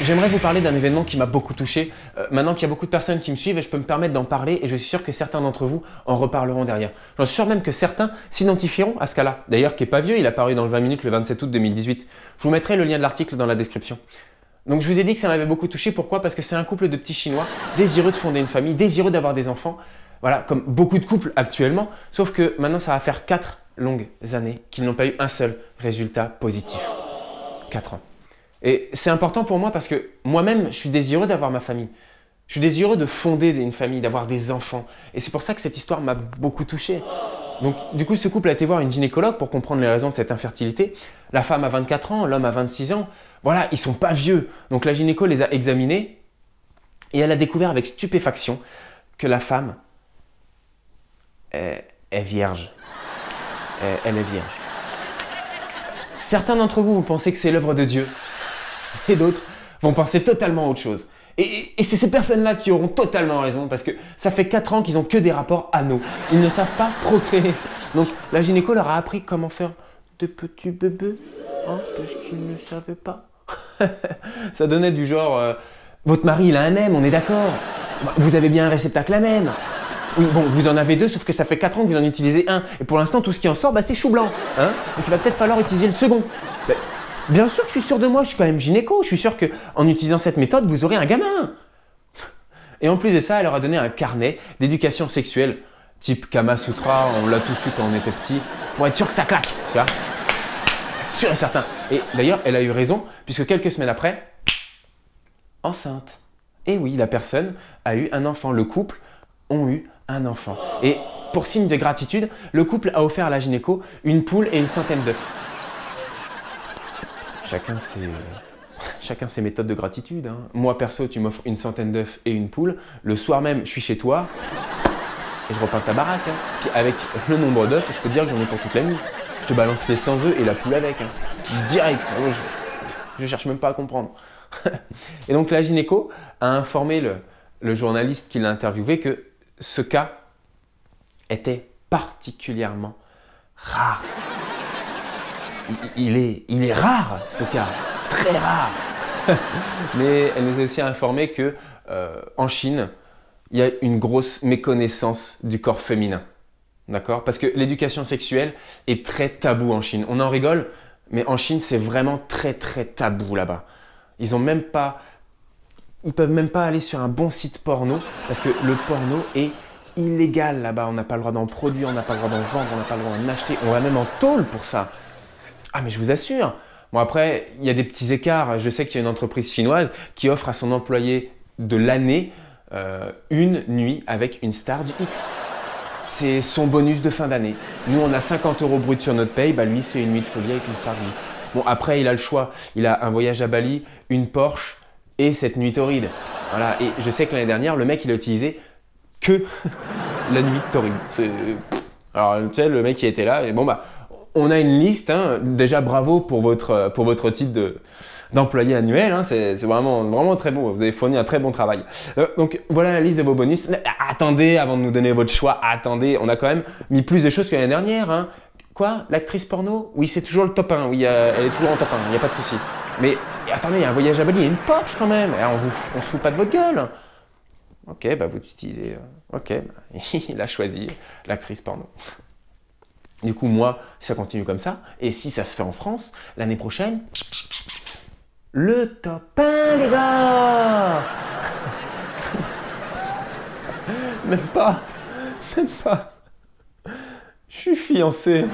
J'aimerais vous parler d'un événement qui m'a beaucoup touché. Maintenant qu'il y a beaucoup de personnes qui me suivent, je peux me permettre d'en parler et je suis sûr que certains d'entre vous en reparleront derrière. J'en suis sûr même que certains s'identifieront à ce cas-là. D'ailleurs, qui n'est pas vieux, il a paru dans le 20 minutes le 27 août 2018. Je vous mettrai le lien de l'article dans la description. Donc je vous ai dit que ça m'avait beaucoup touché. Pourquoi? Parce que c'est un couple de petits Chinois désireux de fonder une famille, désireux d'avoir des enfants. Voilà, comme beaucoup de couples actuellement. Sauf que maintenant, ça va faire 4 longues années qu'ils n'ont pas eu un seul résultat positif. 4 ans. Et c'est important pour moi parce que moi-même, je suis désireux d'avoir ma famille. Je suis désireux de fonder une famille, d'avoir des enfants. Et c'est pour ça que cette histoire m'a beaucoup touché. Donc, du coup, ce couple a été voir une gynécologue pour comprendre les raisons de cette infertilité. La femme a 24 ans, l'homme a 26 ans. Voilà, ils sont pas vieux. Donc, la gynéco les a examinés et elle a découvert avec stupéfaction que la femme est vierge. Elle est vierge. Certains d'entre vous, vous pensez que c'est l'œuvre de Dieu. Et d'autres vont penser totalement autre chose. Et c'est ces personnes-là qui auront totalement raison parce que ça fait 4 ans qu'ils n'ont que des rapports anaux. Ils ne savent pas procréer. Donc la gynéco leur a appris comment faire de petits bébés, hein, parce qu'ils ne savaient pas. Ça donnait du genre, votre mari il a un M, on est d'accord. Vous avez bien un réceptacle à M. Oui, bon, vous en avez 2, sauf que ça fait 4 ans que vous en utilisez un. Et pour l'instant, tout ce qui en sort, bah, c'est chou blanc. Hein, donc il va peut-être falloir utiliser le second. Bien sûr que je suis sûr de moi, je suis quand même gynéco. Je suis sûr qu'en utilisant cette méthode, vous aurez un gamin. Et en plus de ça, elle leur a donné un carnet d'éducation sexuelle, type Kama Sutra, on l'a tous eu quand on était petit, pour être sûr que ça claque. Tu vois, sûr et certain. Et d'ailleurs, elle a eu raison, puisque quelques semaines après, enceinte. Et oui, la personne a eu un enfant. Le couple ont eu un enfant. Et pour signe de gratitude, le couple a offert à la gynéco une poule et une centaine d'œufs. Chacun ses méthodes de gratitude. Hein. Moi, perso, tu m'offres une centaine d'œufs et une poule. Le soir même, je suis chez toi et je repeins ta baraque. Hein. Puis avec le nombre d'œufs, je peux te dire que j'en ai pour toute la nuit. Je te balance les 100 œufs et la poule avec. Hein. Direct. Je cherche même pas à comprendre. Et donc, la gynéco a informé le journaliste qui l'a interviewé que ce cas était particulièrement rare. Il est rare, ce cas, très rare. Mais elle nous a aussi informé que en Chine, il y a une grosse méconnaissance du corps féminin. D'accord? Parce que l'éducation sexuelle est très tabou en Chine. On en rigole, mais en Chine, c'est vraiment très très tabou là-bas. Ils peuvent même pas aller sur un bon site porno parce que le porno est illégal là-bas. On n'a pas le droit d'en produire, on n'a pas le droit d'en vendre, on n'a pas le droit d'en acheter. On va même en tôle pour ça. Ah mais je vous assure. Bon après, il y a des petits écarts. Je sais qu'il y a une entreprise chinoise qui offre à son employé de l'année une nuit avec une star du X. C'est son bonus de fin d'année. Nous, on a 50 € brut sur notre paye. Bah lui, c'est une nuit de folie avec une star du X. Bon après, il a le choix. Il a un voyage à Bali, une Porsche et cette nuit torride. Voilà. Et je sais que l'année dernière, le mec, il a utilisé que la nuit torride. Alors tu sais, le mec qui était là. Et bon bah. On a une liste, hein. Déjà bravo pour votre titre d'employé annuel, hein. C'est vraiment très bon, vous avez fourni un très bon travail. Donc voilà la liste de vos bonus. Attendez, avant de nous donner votre choix, attendez, on a quand même mis plus de choses que l'année dernière. Hein. Quoi? L'actrice porno? Oui, c'est toujours le top 1, oui, elle est toujours en top 1, il n'y a pas de souci. Mais attendez, il y a un voyage à Bali, il y a une Porsche quand même, on se fout pas de votre gueule. Ok, bah vous utilisez, ok, bah, il a choisi l'actrice porno. Du coup, moi, ça continue comme ça. Et si ça se fait en France, l'année prochaine, le top 1, les gars. Même pas. Je suis fiancé.